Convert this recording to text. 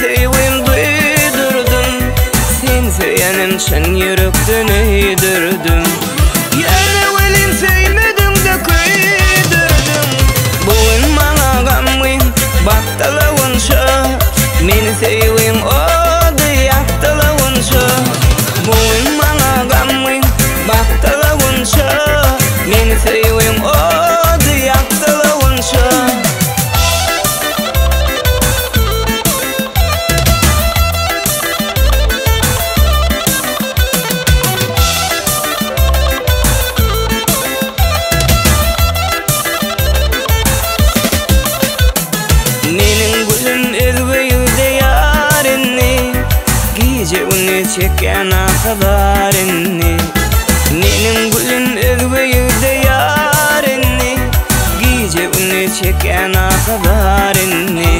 sevim duydurdun. Sen seyenim şen yürekten eydürdüm. Yana velin sevmedim de köydürdüm. Bugün bana gamın baktalavunça. Meni sevim oldu yaktalavunça. Bugün bana gamın baktalavunça. Meni sevim oldu yaktalavunça. Menin gülüm özgüyüde yarinni. Gece uni çeken akabarinni. Menin gülüm özgüyüde yarinni. Gece uni çeken akabarinni.